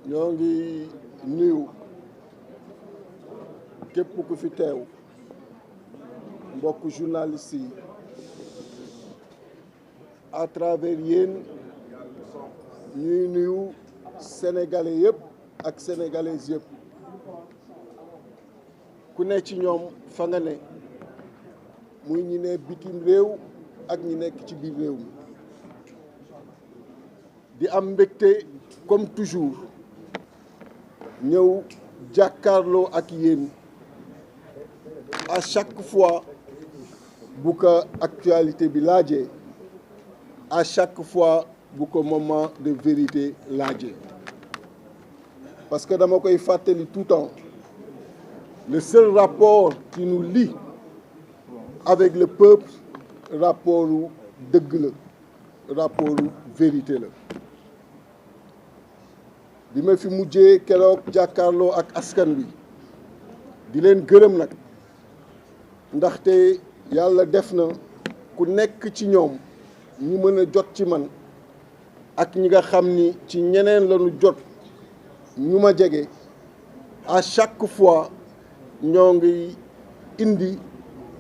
ñoo ngi nuyu képp ku fi teew mbokk journaliste yi à travers yéen ñuy nuyu sénégalais yëpp ak sénégalaises yëpp ku ne ci ñoom fa nga ne muy ñi ne bitim réew ak ñi nekk ci biir réew mi di am mbégte comme toujours ñëw jàkkaarloo ak yéen à chaque fois bu ko actualité bi laajee à chaque fois bu ko moment de vérité laajee parce que dama koy fàttali tout temps le seul rapport qui nous lie avec le peuple rapportu dëgg la rapportu vérité la bi ma fi mujjee keroog jàkkaarloo ak askan wi di leen gërëm nag ndaxte yàlla def na ku nekk ci ñoom ñu mën a jot ci man ak ñi nga xam ni ci ñeneen lañu jot ñu ma jege à chaque fois ñoo ngi indi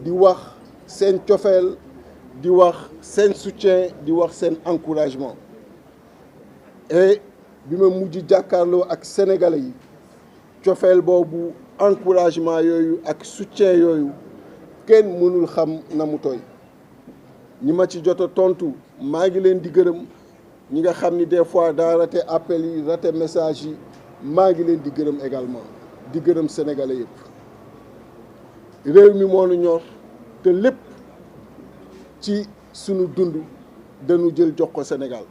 di wax seen cofeel di wax seen soutien di wax seen encouragement et bi ma mujj jàkkaarloo ak sénégalais yi cofeel boobu encouragement yooyu ak soutien yooyu kenn mënul xam na mu tooy ñi ma ci jot a tontu maa ngi leen di gërëm ñi nga xam ni des fois daa raté appel yi raté message yi maa ngi leen di gërëm également di gërëm sénégalais yëpp réew mi moo nu ñor te lépp ci sunu dund dañu jël jox ko Sénégal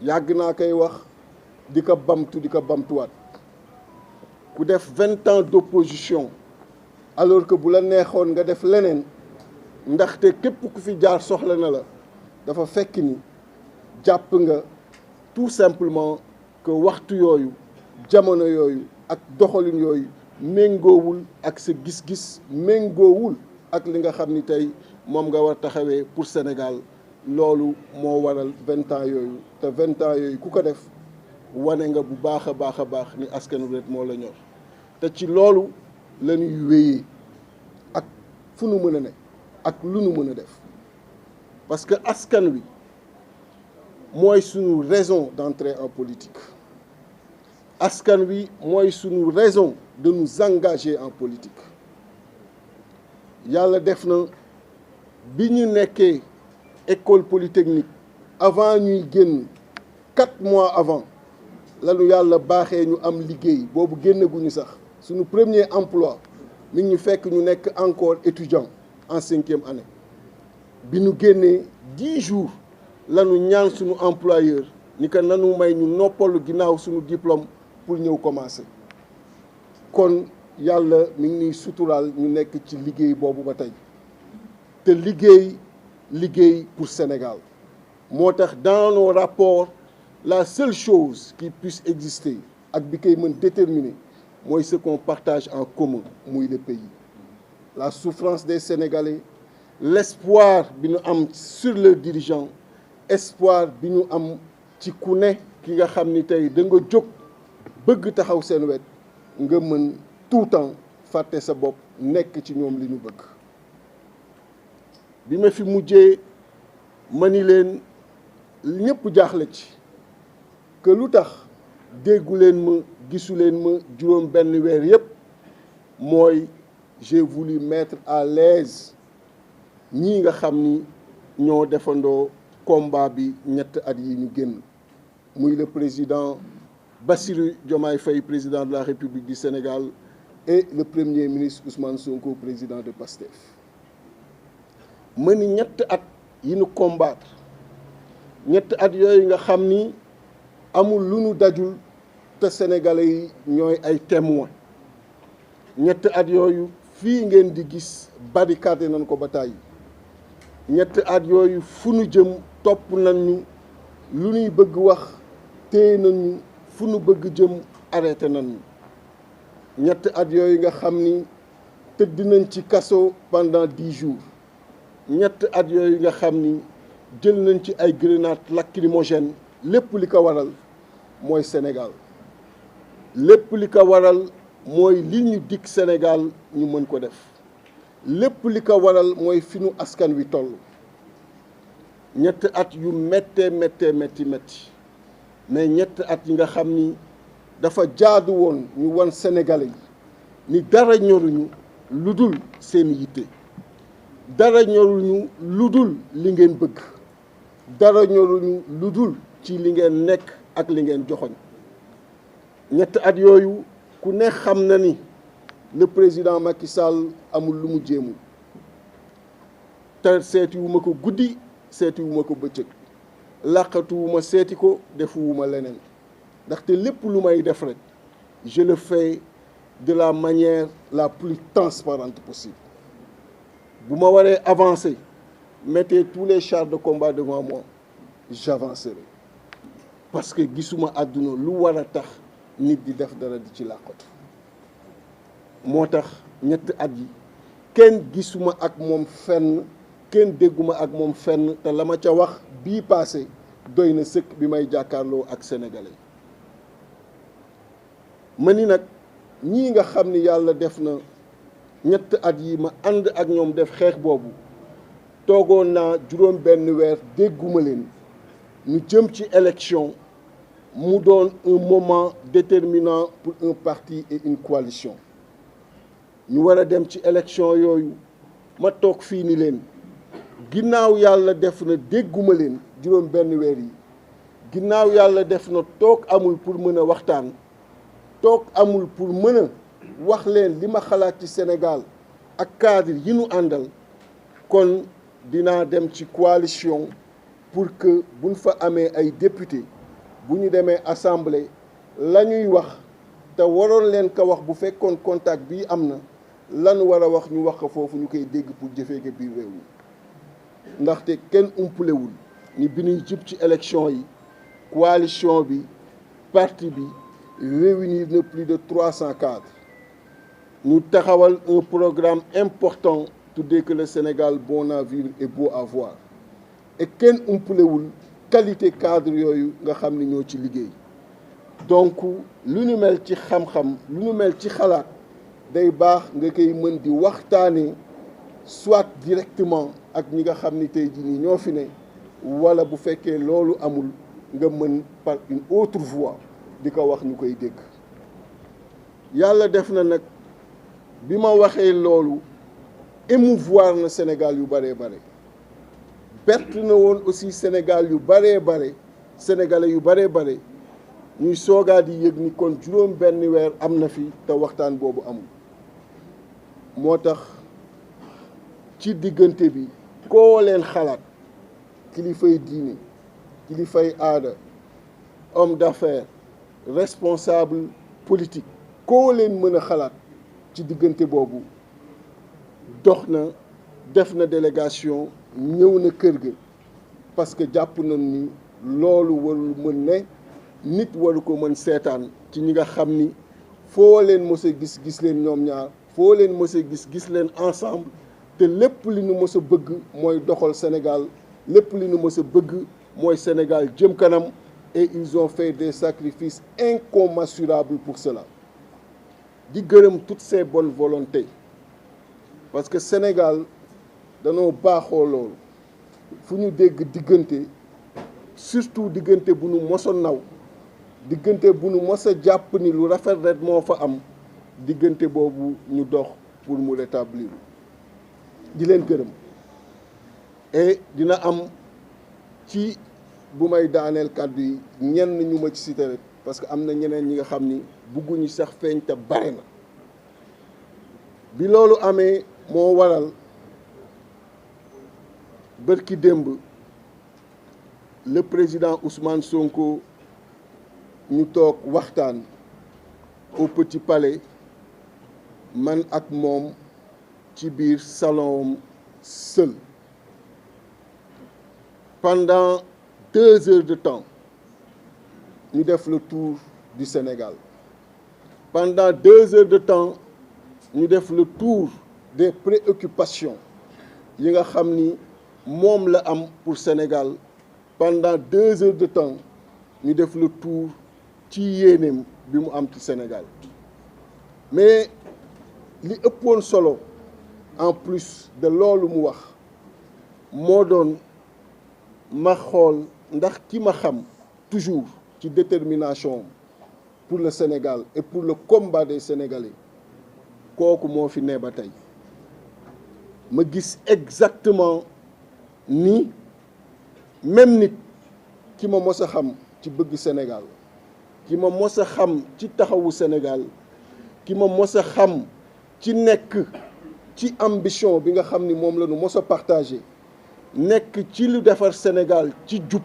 yàgg naa koy wax di ko bamtuwaat ku def 20 ans d'opposition alors que bu la neexoon nga def leneen ndaxte képp ku fi jaar soxla na la dafa fekk ni jàpp nga tout simplement que waxtu yooyu jamono yooyu ak doxalin yooyu méngoowul ak sa gis-gis méngoowul ak li nga xam ni tey moom nga war taxawee pour Sénégal loolu moo waral 20 ans yooyu te 20 ans yooyu ku ko def wane nga bu baax a baax ni askanu ret moo la ñor te ci loolu la ñuy wéyee ak fu nu mën a ne ak lu nu mën a def parce que askan wi mooy sunu raison d'entrer en politique askan wi mooy sunu raison de nous engager en politique yàlla def na bi ñu nekkee école polytechnique avant ñuy génn 4 mois avant lanu yàlla baaxee ñu am liggéey boobu génnaguñu sax suñu premier emploi mi ngi ñu fekk ñu nekk encore étudiant en 5e année bi ñu génnee 10 jours lanu ñaan suñu employeur ni que nanu may ñu noppalu ginnaaw suñu diplôme pour ñëw commencer kon yàlla mi ngi ñuy suturaal ñu nekk ci liggéey boobu ba tey te liggéey pour Sénégal moo tax dans nos rapports la seule chose qui puisse exister ak bi koy mën déterminer mooy ce qu'on partage en commun muy le pays la souffrance des Sénégalais l'espoir bi ñu am sur leurs dirigeants espoir bi ñu am ci ku ne ki nga xam ni tey da nga jóg bëgg taxaw seen wet nga mën tout temps fàtte sa bopp nekk ci ñoom li ñu bëgg bi ma fi mujjee ma ni leen ñëpp jaaxle ci que lu tax déggu leen ma gisu leen ma juróom benn weer yëpp mooy j'ai voulu mettre à l'aise ñii nga xam ni ñoo defandoo combat bi ñett at yi ñu génn muy le président Bassirou Diomaye Faye président de la République du Sénégal et le premier ministre Ousmane Sonko président de PASTEF ma ni ñett at yi ñu combattre ñett at yooyu nga xam ni amul lu ñu dajul te sénégalais yi ñooy ay témoins ñett at yooyu fii ngeen di gis barricade nañ ko ba tàyyi ñett at yooyu fu nu jëm topp nañu lu ñuy bëgg wax téye nañu fu nu bëgg jëm arrêté nañu ñett at yooyu nga xam ni tëdd nañ ci kaso pendant 10 jours ñett at yooyu nga xam ni jël nañ ci ay grenades lacrymogènes lépp li ko waral mooy Sénégal lépp li ko waral mooy li ñu dig Sénégal ñu mën ko def lépp li ko waral mooy fi nu askan wi toll ñetti at yu méttee métti mais ñetti at yi nga xam ni dafa jaadu woon ñu wan Sénégalais yi ni dara ñoruñu lu dul seen yitte dara ñoruñu lu dul li ngeen bëgg dara ñoruñu lu dul ci li ngeen nekk ak li ngeen joxoñ ñetti at yooyu ku ne xam na ni le président Macky Sall amul lu mu jéemul te seetiwuma ko guddi seetiwuma ko bëccëg làqatuwuma seeti ko defuwuma leneen ndaxte lépp lu may def rek je le fais de la manière la plus transparente possible bu ma waree avancer mettez tous les chars de combat devant moi j'avancerai parce que gisuma àdduna lu war a tax nit di def dara di ci làqatu moo tax ñetti at yi kenn gisuma ak moom fenn kenn dégguma ak moom fenn te la ma ca wax bii passé doy na sëkk bi may jàkkaarloo ak sénégalais ma ni nag ñii nga xam ni yàlla def na ñetti at yi ma ànd ak ñoom def xeex boobu toogoon naa juróom benn weer dégguma leen ñu jëm ci élection mu doon un moment déterminant pour un parti et une coalition ñu war a dem ci élection yooyu ma toog fii ni leen ginnaaw yàlla def na dégguma leen juróom benn weer yi ginnaaw yàlla def na toog amul pour mën a waxtaan toog amul pour mën a wax leen li ma xalaat ci Sénégal ak cadre yi nu àndal kon dinaa dem ci coalition pour que buñ fa amee ay député bu ñu demee assemblée la ñuy wax te waroon leen ko wax bu fekkoon contact bii am na lanu war a wax ñu wax ko foofu ñu koy dégg pour jëfee ko biir réew mi ndaxte kenn umpulewul ni bi ñuy jub ci élection yi coalition bi parti bi réunir na plus de 300 cadres ñu taxawal un programme important tuddee que le Sénégal bon à vivre et beau à voir et kenn umpulewul qualité cadre yooyu nga xam ni ñoo ci liggéey donc lu ñu mel ci xam-xam lu ñu mel ci xalaat day baax nga koy mën di waxtaanee soit directement ak ñi nga xam ni tey jii nii ñoo fi ne wala bu fekkee loolu amul nga mën par une autre voie di ko wax ñu koy dégg yàlla def na nag bi ma waxee loolu émouvoir na Sénégal yu bare bett na woon aussi Sénégal yu bare sénégalais yu bare ñuy soogaa di yëg ni kon juróom benn weer am na fi te waxtaan boobu amul moo tax ci diggante bi koo leen xalaat kilifay diine kilifay aada homme d'affaires responsable politique koo leen mën a xalaat ci diggante boobu dox na def na délégation ñëw na kër ga parce que jàpp nañ ni loolu warul mën ne nit waru ko mën seetaan ci ñi nga xam ni foo leen mës a gis leen ñoom ñaar foo leen mës a gis leen ensemble te lépp li nu mës a bëgg mooy doxal Sénégal lépp li nu mës a bëgg mooy Sénégal jëm kanam et ils ont fait des sacrifices incommensurables pour cela di gërëm toutes ces bonnes volontés parce que Sénégal danoo baaxoo loolu fu ñu dégg diggante surtout diggante bu nu mos a naw diggante bu nu mos a jàpp ni lu rafet rek moo fa am diggante boobu ñu dox pour mu rétablir di leen gërëm et dina am ci bu may daaneel kàddu yi ñenn ñu ma ci cité rek parce que am na ñeneen ñi nga xam ni bugguñu sax feeñ te bare na bi loolu amee moo waral bërki démb le président Ousmane Sonko ñu toog waxtaan au Petit Palais man ak moom ci biir salon seul pendant 2 heures de temps ñu def le tour du Sénégal pendant 2 heures de temps ñu def le tour des préoccupations yi nga xam ni moom la am pour Sénégal pendant 2 heures de temps ñu def le tour ci yéeneem bi mu am ci Sénégal mais li ëppoon solo en plus de loolu mu wax moo doon ma xool ndax ki ma xam toujours ci détermination pour le Sénégal et pour le combat des Sénégalais kooku moo fi ne ba tey ma gis exactement ni même nit ki ma mos a xam ci bëgg Sénégal ki ma mos a xam ci taxawu Sénégal ki ma mos a xam ci nekk ci ambition bi nga xam ni moom la ñu mos a partagé nekk ci lu defar Sénégal ci jub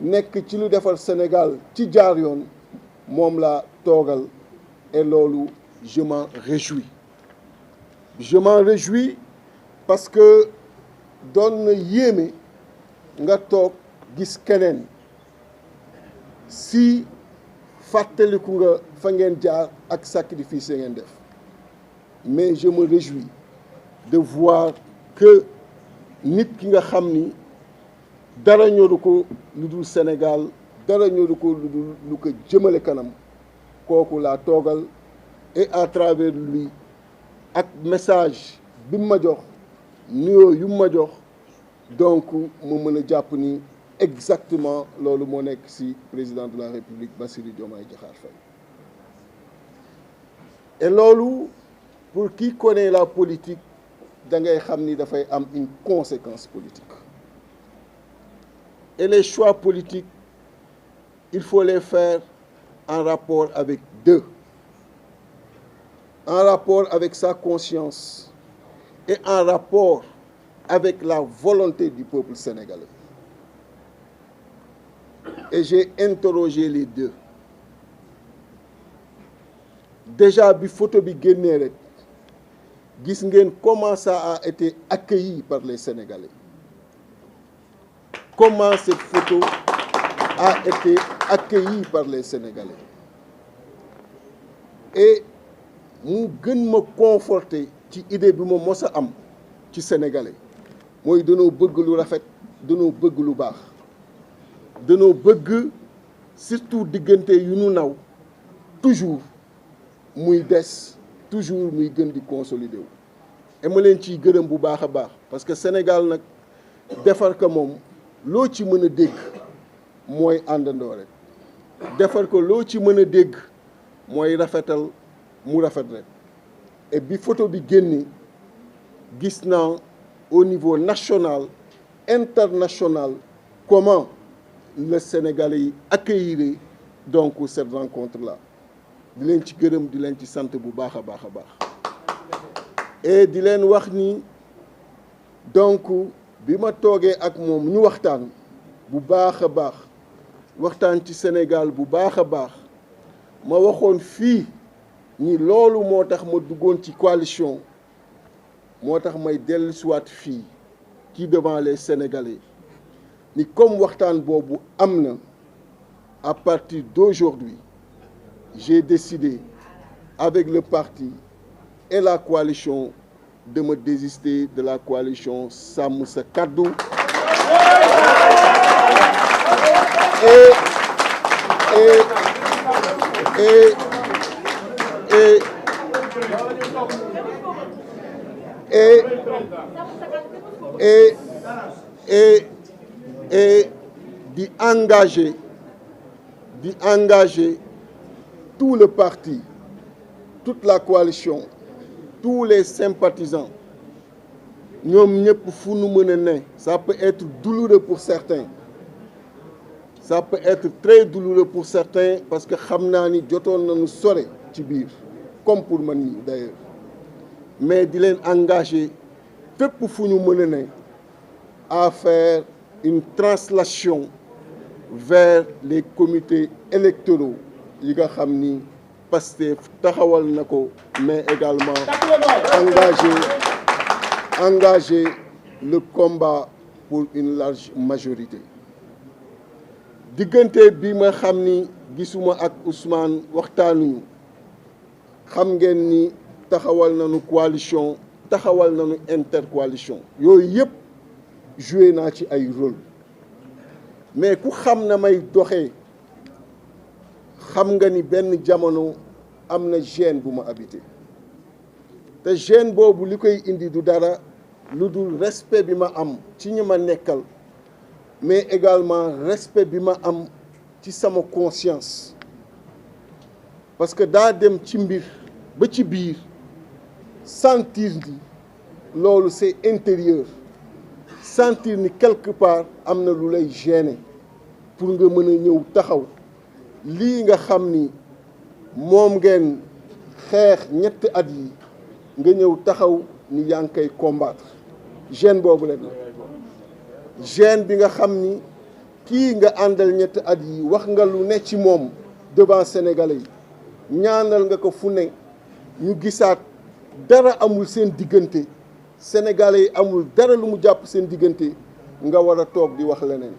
nekk ci lu defar Sénégal ci jaar yoon moom la toogal et loolu je m'en réjouis. Je m'en réjouis parce que doon na yéeme nga toog gis keneen si fàttaliku nga fa ngeen jaar ak sacrifice ngeen def mais je me réjouis de voir que nit ki nga xam ni dara ñoru ko lu dul Sénégal dara ñoru ko lu dul lu ko jëmale kanam kooku laa toogal et à travers lui ak message bi mu ma jox nuyoo yu mu ma jox donc mu mën a jàpp ni exactement loolu moo nekk ci président de la République Bassirou Diomaye Diakhar Faye et loolu pour qui connaît la politique da ngay xam ni dafay am une conséquence politique et les choix politiques il faut les faire en rapport avec deux, en rapport avec sa conscience et en rapport avec la volonté du peuple sénégalais. Et j'ai interrogé les deux. Déjà bi photo bi génnee rek gis ngeen comment ça a été accueilli par les Sénégalais. Comment cette photo a été accueillie par les Sénégalais. Et mu gën ma conforter ci idée bi ma mos a am ci Sénégalais mooy danoo bëgg lu rafet danoo bëgg lu baax danoo bëgg surtout diggante yu nu naw toujours muy des toujours muy gën di consolider wu. et ma leen ciy gërëm bu baax a baax parce que Sénégal nag defar ko moom loo ci mën a dégg mooy àndandoo rek defar ko loo ci mën a dégg mooy rafetal mu rafet rek et bi photo bi génni gis naa au niveau national international comment le Sénégalais yi accueillir donc cette rencontre là di leen ci gërëm di leen ci sant bu baax a baax a baax et di leen wax ni donc bi ma toogee ak moom ñu waxtaan bu baax a baax waxtaan ci Sénégal bu baax a baax ma waxoon fii ni loolu moo tax ma duggoon ci coalition moo tax may dellusiwaat fii ci devant les Sénégalais ni comme waxtaan boobu am na à partir d'aujourd'hui j'ai décidé avec le parti et la coalition de me désister de la coalition Sàmm Sa Kàddu et d'y engager tout le parti, toute la coalition, tous les sympathisants, ñoom ñëpp fu nu mën a ne. Ça peut être douloureux pour certains, ça peut être très douloureux pour certains parce que xam naa ni jotoon nañu sore ci biir comme pour man nii d'ailleurs mais di leen engager fépp fu ñu mën a ne à faire une translation vers les comités électoraux yi nga xam ni Pastef taxawal na ko mais également engager le combat pour une large majorité. diggante bi ma xam ni gisuma ak Ousmane waxtaanuñu xam ngeen ni taxawal nañu coalition taxawal nañu intercoalition yooyu yëpp joué naa ci ay rôle mais ku xam na may doxee xam nga ni benn jamono am na gêne bu ma habité te gêne boobu li koy indi du dara lu dul respect bi ma am ci ñi ma nekkal mais également respect bi ma am ci sama conscience parce que daa dem ci mbir ba ci biir sentir ni loolu c'est intérieur sentir ni quelque part am na lu lay gêner pour nga mën a ñëw taxaw lii nga xam ni moom ngeen xeex ñetti at yi nga ñëw taxaw ni yaa ngi koy combattre gêne boobu rek la gêne bi nga xam ni kii nga àndal ñetti at yi wax nga lu ne ci moom devant sénégalais yi ñaanal nga ko fu ne ñu gisaat dara amul seen diggante sénégalais yi amul dara lu mu jàpp seen diggante nga war a toog di wax leneen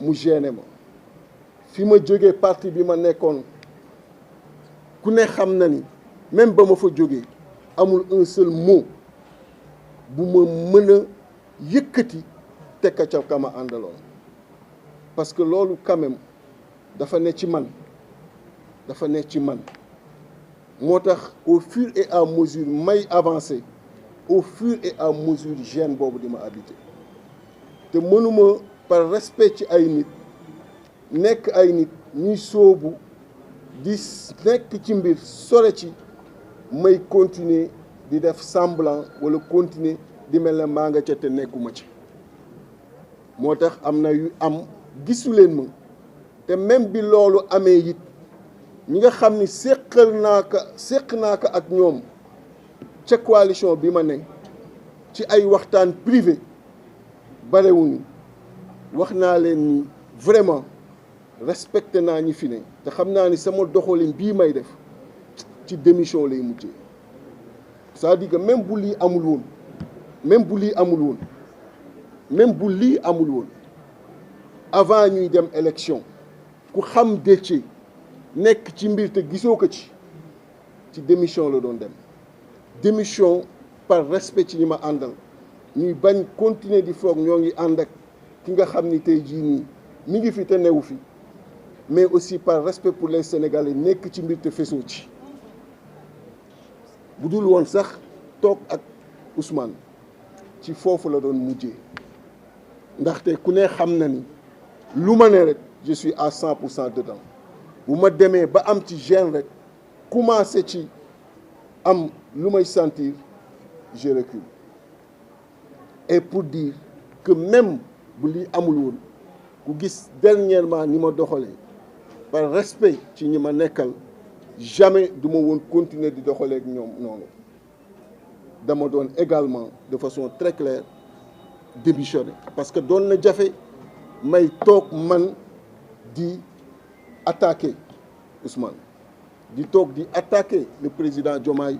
mu gêné ma fi ma jógee parti bi ma nekkoon ku ne xam na ni même ba ma fa jógee amul un seul mot bu ma mën a yëkkati tekka ca ka ma àndaloon parce que loolu quand même dafa ne ci man moo tax au fur et à mesure may avancer au fur et à mesure gêne boobu di ma habité te mënuma par respect ci ay nit nekk ay nit ñuy sóobu di nekk ci mbir sore ci may continuer di def semblant wala continuer di mel ne maa nga ca te nekkuma ci moo tax am na yu am gisu leen ma te même bi loolu amee it ñi nga xam ni séq naa ko ak ñoom ca coalition bi ma ne ci ay waxtaan privé barewuñu wax naa leen ni vraiment respecté naa ñi fi ne te xam naa ni sama doxalin bii may def ci démission lay mujjee c'est-à-dire que même bu lii amul woon avant ñuy dem élection ku xam Déthié nekk ci mbir te gisoo ko ci démission la doon dem démission par respect ci ñi ma àndal ñuy bañ continuer di foog ñoo ngi ànd ak ki nga xam ni tey jii nii mi ngi fi te newu fi mais aussi par respect pour les Sénégalais nekk ci mbir te fesoo ci bu dul woon sax toog ak Ousmane ci foofu la doon mujjee ndaxte ku ne xam na ni lu ma ne rek je suis à 100% dedans bu ma demee ba am ci gêne rek commencé ci am lu may sentir je recule et pour dire que même bu lii amul woon ku gis dernièrement ni ma doxalee par respect ci ñi ma nekkal jamais du ma woon continuer di doxalee ak ñoom noonu dama doon également de façon très claire démissionner parce que doon na jafe may toog man di attaquer Ousmane di toog di attaquer le président Diomaye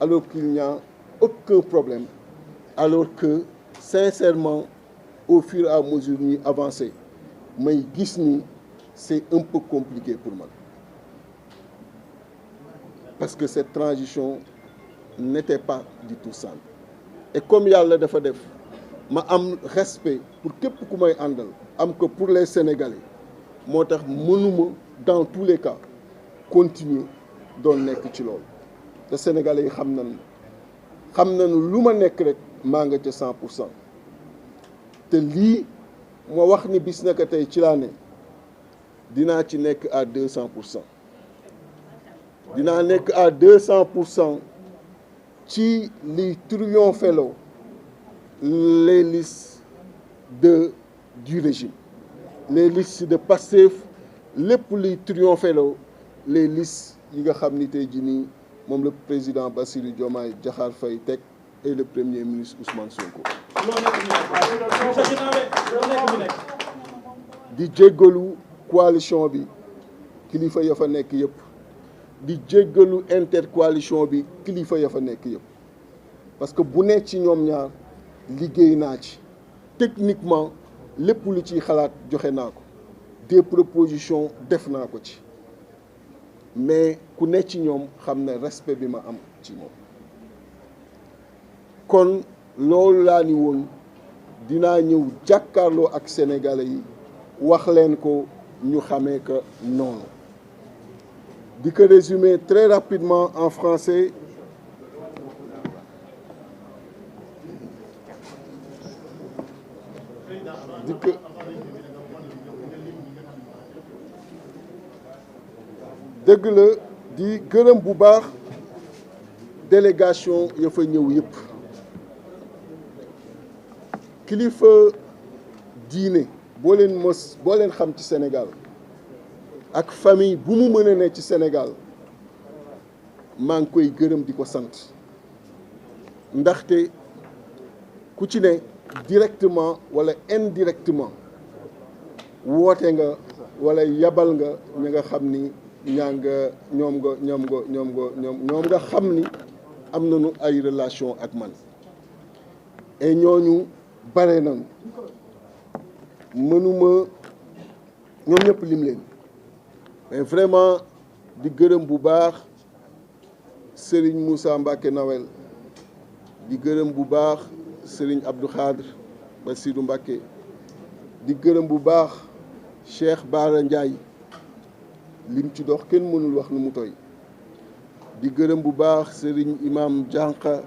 alors qu'il n'y a aucun problème alors que sincèrement au fur et à mesure ñuy avancer may gis ni c'est un peu compliqué pour moi parce que cette transition n'était pas du tout simple et comme yàlla dafa def ma am respect pour képp ku may àndal am ko pour les Sénégalais moo tax mënuma dans tous les cas continuer doon nekk ci loolu te Sénégalais yi xam nañu lu ma nekk rek maa nga ca 100% te lii ma wax ni bis naka tey ci laa ne dinaa ci nekk à 200%. dinaa nekk à 200% ci li triompheloo les listes du régime les listes de Pastef lépp liy triompheloo les listes yi nga xam ni tey jii nii moom le président Bassirou Diomaye Diakhar Faye teg et le premier ministre Ousmane Sonko. di jéggalu coalition bi kilifa ya fa nekk yëpp di jéggalu intercoalition bi kilifa ya fa nekk yëpp parce que bu ne ci ñoom ñaar liggéey naa ci techniquement lépp lu ciy xalaat joxe naa ko des propositions def naa ko ci mais ku ne ci ñoom xam ne respect bi ma am ci moom kon loolu laa ni woon dinaa ñëw jàkkaarloo ak sénégalais yi wax leen ko ñu xamee que noonu di ko résumer très rapidement en français. dëgg la di gërëm bu baax délégation ya fa ñëw yëpp kilifa diine boo leen xam ci Sénégal ak famille bu mu mën a ne ci Sénégal maa ngi koy gërëm di ko sant ndaxte ku ci ne directement wala indirectement woote nga wala yabal nga ñi nga xam ni ñoom nga xam ni am nañu ay relation ak man et ñooñu bare nañu mënuma ñoom ñëpp lim leen mais vraiment di gërëm bu baax Serigne Moussa Mbacké Nawel di gërëm bu baax Serigne Abdou Khadre Bassirou Mbacké di gërëm bu baax Cheikh Bara Ndiaye lim ci dox kenn mënul wax nu mu toy di gërëm bu baax Serigne Imam Dianka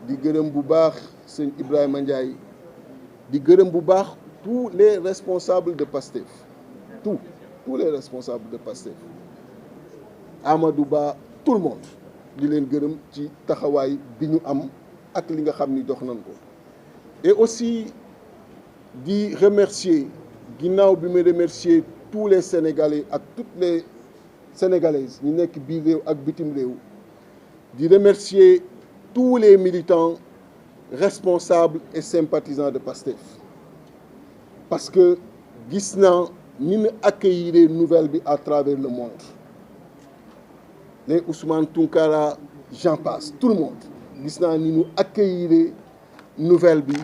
di gërëm bu baax Serigne Ibrahima Ndiaye di gërëm bu baax tous les responsables de PASTEF tous les responsables de PASTEF Amadou Ba tout le monde di leen gërëm ci taxawaay bi ñu am ak li nga xam ni dox nañ ko et aussi di remercier ginnaaw bi ma remercier tous les Sénégalais ak toutes les Sénégalaises ñu nekk biir réew ak bitim réew di remercier tous les militants responsables et sympathisants de PASTEF parce que gis naa ni ñu accueillir nouvelle bi à travers le monde les Ousmane Tounkara j'en passe tout le monde gis naa ni ñu accueillir nouvelle bi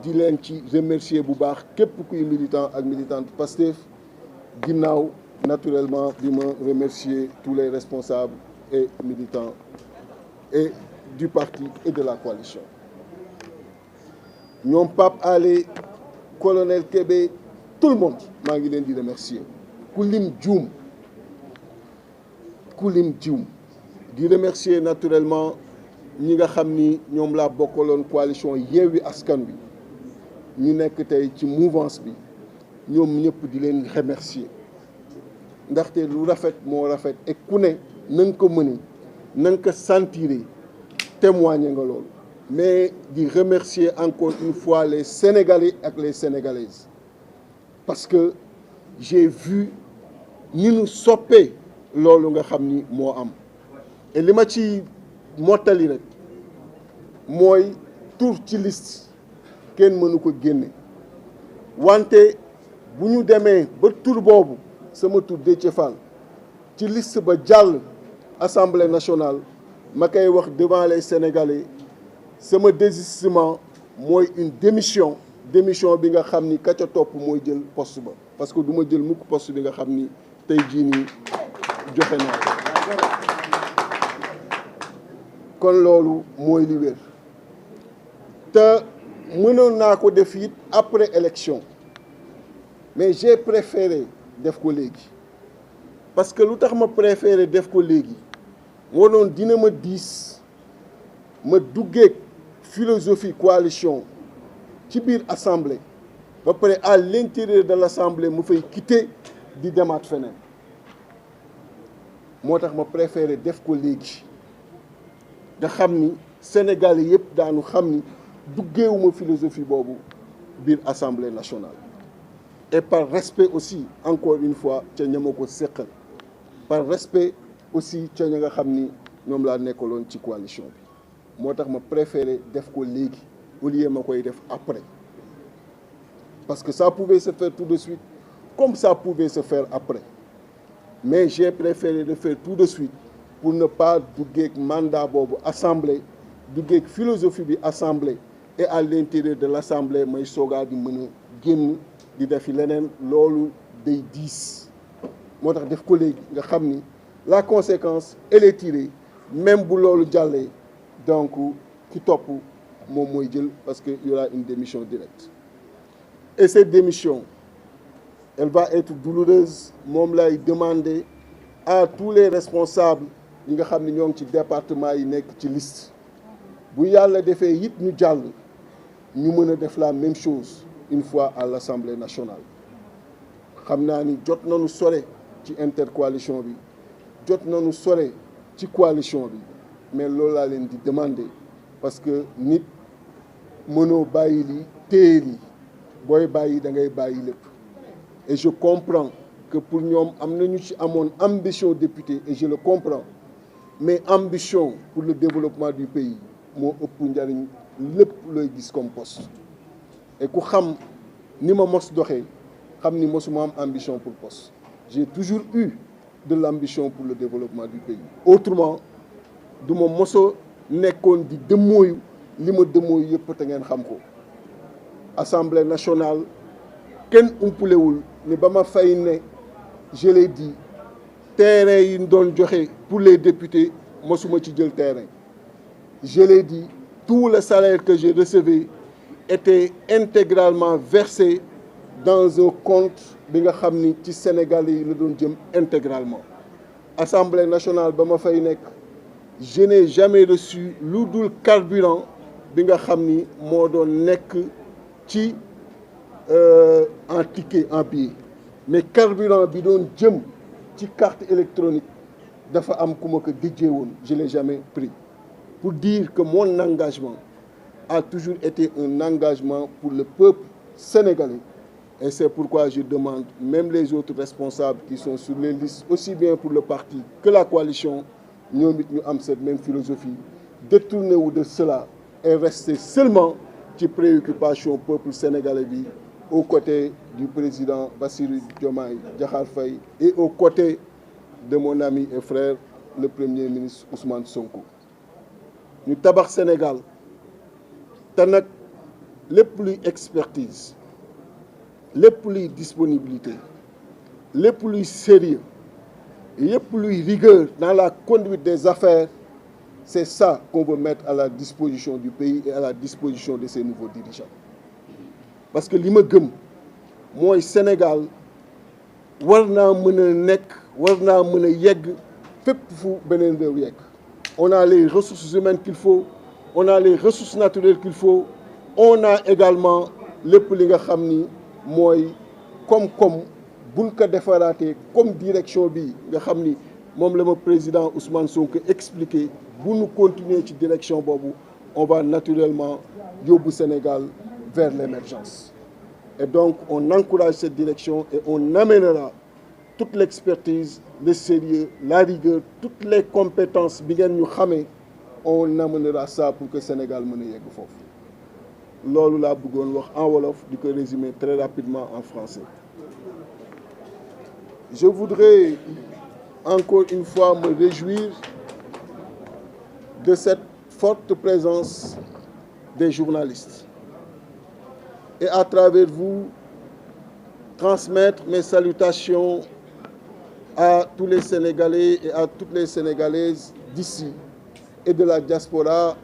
di leen ci remercier bu baax képp kuy militant ak militante PASTEF ginnaaw naturellement di ma remercier tous les responsables et militants et du parti et de la coalition ñoom Pape Alé colonel Kébé tout le monde maa ngi leen di remercier ku lim juum di remercier naturellement ñi nga xam ni ñoom laa bokkaloon coalition Yewwi Askan Wi ñu nekk tey ci mouvance bi ñoom ñëpp di leen remercier ndaxte lu rafet moo rafet et ku ne na nga ko mëne na nga ko sentir témoigner nga loolu mais di remercier encore une fois les Sénégalais ak les Sénégalaises parce que j'ai vu ñi ñu soppee loolu nga xam ni moo am et li ma ci mottali rek mooy tur ci liste kenn mënu ko génne wante bu ñu demee ba tur boobu sama tur Déthié Fall ci liste ba jàll Assemblée nationale ma koy wax devant les Sénégalais sama désistement mooy une démission bi nga xam ni ka ca topp mooy jël poste ba parce que du ma jël mukk poste bi nga xam ni tey jii nii joxe naa kon loolu mooy li wér te mënoon naa ko def it après élection mais j'ai préféré def ko léegi parce que lu tax ma préféré def ko léegi moo doon dina ma diis ma duggee philosophie coalition ci biir assemblée ba pare à l'intérieur de l'assemblée mu fay quitter di demaat feneen moo tax ma préféré def ko léegi nga xam ni Sénégal yëpp daanu xam ni duggeewuma philosophie boobu biir assemblée nationale et par respect aussi encore une fois ca ña ma ko séqal par respect aussi ca ña nga xam ni ñoom laa nekkaloon ci coalition bi moo tax ma préféré def ko léegi au lieu ma koy def après parce que ça pouvait se faire tout de suite comme ça pouvait se faire après mais j'ai préféré de faire tout de suite pour ne pas duggeek mandat boobu assemblée duggeek philosophie bi assemblée et à l'intérieur de l'assemblée may soogaa di mën a génn di defi leneen loolu day diis moo tax def ko léegi nga xam ni la conséquence elle est tirée même bu loolu jàllee donc ki topp moom mooy jël parce que y aura une démission directe et cette démission elle va être douloureuse moom lay demander à tous les responsables yi nga xam ne ñoo ngi ci département yi nekk ci liste bu yàlla defee it ñu jàll ñu mën a def la même chose une fois à l'Assemblée nationale xam naa ni jot nañu sore ci intercoalition bi jot nañu sore ci coalition bi mais loolu laa leen di demander parce que nit mënoo bàyyi li téye li booy bàyyi da ngay bàyyi lépp et je comprends que pour ñoom am nañu ci amoon ambition député et je le comprends mais ambition pour le développement du pays moo ëpp njariñ lépp looy gis comme poste et ku xam ni ma mos doxee xam ni mosuma am ambition pour poste j'ai toujours eu de l'ambition pour le développement du pays autrement du ma moso nekkoon di dëmmooyu li ma dëmmooyu yëpp te ngeen xam ko Assemblée nationale kenn umpulewul ni ba ma fay ne je l'ai dit terrain yi ñu doon joxe pour les députés mosuma ci jël terrain je l'ai dit tout le salaire que je recevais était intégralement versé dans un compte bi nga xam ni ci Sénégal yi la doon jëm intégralement Assemblée nationale ba ma fay nekk je n'ai jamais reçu lu dul carburant bi nga xam ni moo doon nekk ci en ticket en billet mais carburant bi doon jëm ci carte électronique dafa am ku ma ko dijjee woon je l'ai jamais pris pour dire que mon engagement a toujours été un engagement pour le peuple sénégalais et c'est pourquoi je demande même les autres responsables qui sont sur les listes aussi bien pour le parti que la coalition ñoom it ñu am cette même philosophie détourner wu de cela et rester seulement ci préoccupation peuple sénégalais bi aux côtés du président Bassirou Diomaye Diakhar Faye et aux côtés de mon ami et frère le premier ministre Ousmane Sonko ñu tabax Sénégal te nag lépp luy expertise lépp luy disponibilité lépp luy sérieux lépp luy rigueur dans la conduite des affaires c'est ça qu'on veut mettre à la disposition du pays et à la disposition de ses nouveaux dirigeants parce que li ma gëm mooy Sénégal war naa mën a nekk war naa mën a yegg fépp fu beneen réew yegg on a les ressources humaines qu'il faut on a les ressources naturelles qu'il faut on a également lépp li nga xam ni mooy koom-koom buñ ko defaraatee comme direction bi nga xam ni moom la ma président Ousmane Sonko expliqué bu ñu continuer ci direction boobu on va naturellement yóbbu Sénégal vers l'émergence et donc on encourage cette direction et on amènera toute l'expertise le sérieux la rigueur toutes les compétences bi ngeen ñu xamee on amènera ça pour que Sénégal mën a yegg foofu loolu laa bëggoon wax en wolof di ko résumer très rapidement en français je voudrais encore une fois me réjouir de cette forte présence des journalistes et à travers vous transmettre mes salutations à tous les Sénégalais et à toutes les Sénégalaises d'ici et de la diaspora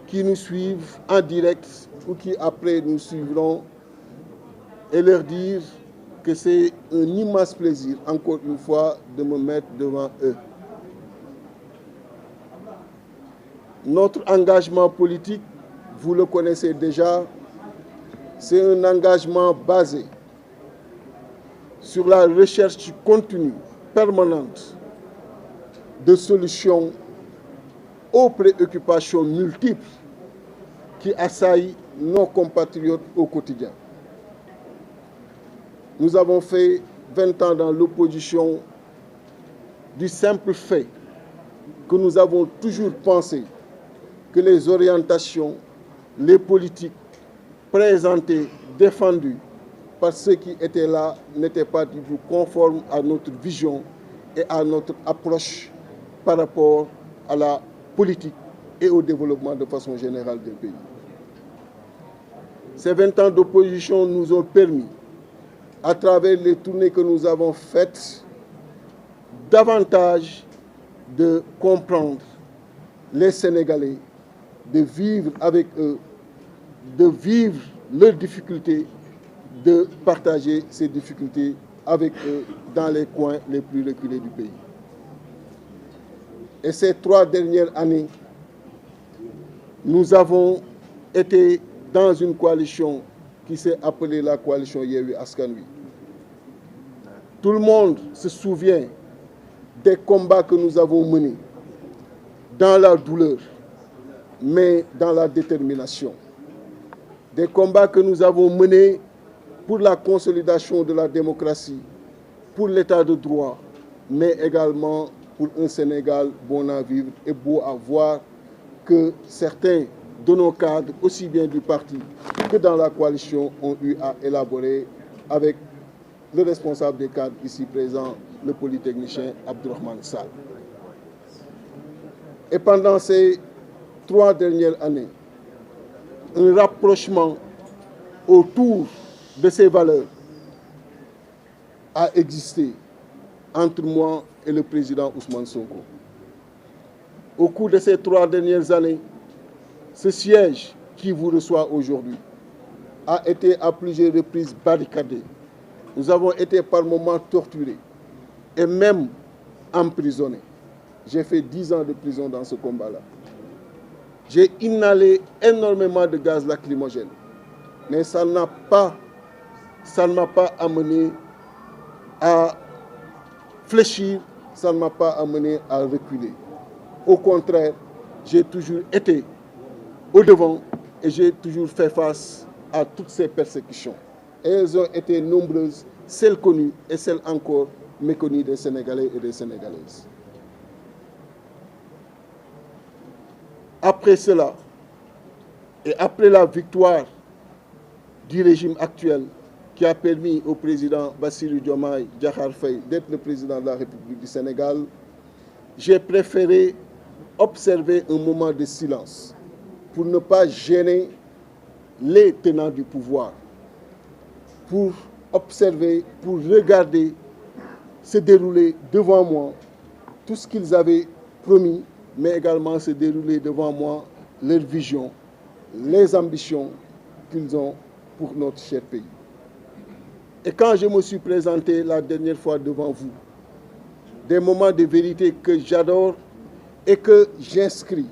qui nous suivent en direct ou qui après nous suivront et leur dire que c'est un immense plaisir encore une fois de me mettre devant eux. Notre engagement politique, vous le connaissez déjà, c'est un engagement basé sur la recherche continue, permanente, de solutions aux préoccupations multiples qui assaillent nos compatriotes au quotidien. Nous avons fait 20 ans dans l'opposition du simple fait que nous avons toujours pensé que les orientations, les politiques présentées, défendues par ceux qui étaient là n'étaient pas du tout conformes à notre vision et à notre approche par rapport à la politique et au développement de façon générale du pays. Ces 20 ans d'opposition nous ont permis, à travers les tournées que nous avons faites, davantage de comprendre les Sénégalais, de vivre avec eux, de vivre leurs difficultés, de partager ces difficultés avec eux dans les coins les plus reculés du pays. Et ces 3 dernières années, nous avons été dans une coalition qui s'est appelée la coalition Yewwi Askan Wi. Tout le monde se souvient des combats que nous avons menés dans la douleur, mais dans la détermination. Des combats que nous avons menés pour la consolidation de la démocratie, pour l'état de droit, mais également pour un Sénégal bon à vivre et beau à voir, que certains de nos cadres, aussi bien du parti que dans la coalition, ont eu à élaborer avec le responsable des cadres ici présent, le polytechnicien Abdourahmane Sall. Et pendant ces 3 dernières années, un rapprochement autour de ces valeurs a existé entre moi et le président Ousmane Sonko. Au cours de ces 3 dernières années, ce siège qui vous reçoit aujourd'hui a été à plusieurs reprises barricadé. Nous avons été par moments torturés et même emprisonnés. J'ai fait 10 ans de prison dans ce combat-là. J'ai inhalé énormément de gaz lacrymogène, mais ça ne m'a pas amené à fléchir, ça ne m'a pas amené à reculer. Au contraire, j'ai toujours été au devant et j'ai toujours fait face à toutes ces persécutions. Et elles ont été nombreuses, celles connues et celles encore méconnues des Sénégalais et des Sénégalaises. Après cela, et après la victoire du régime actuel qui a permis au président Bassirou Diomaye Diakhar Faye d'être le président de la République du Sénégal, j'ai préféré observer un moment de silence pour ne pas gêner les tenants du pouvoir, pour observer, pour regarder se dérouler devant moi tout ce qu'ils avaient promis, mais également se dérouler devant moi leur vision, les ambitions qu'ils ont pour notre cher pays. Et quand je me suis présenté la dernière fois devant vous, des moments de vérité que j'adore et que j'inscris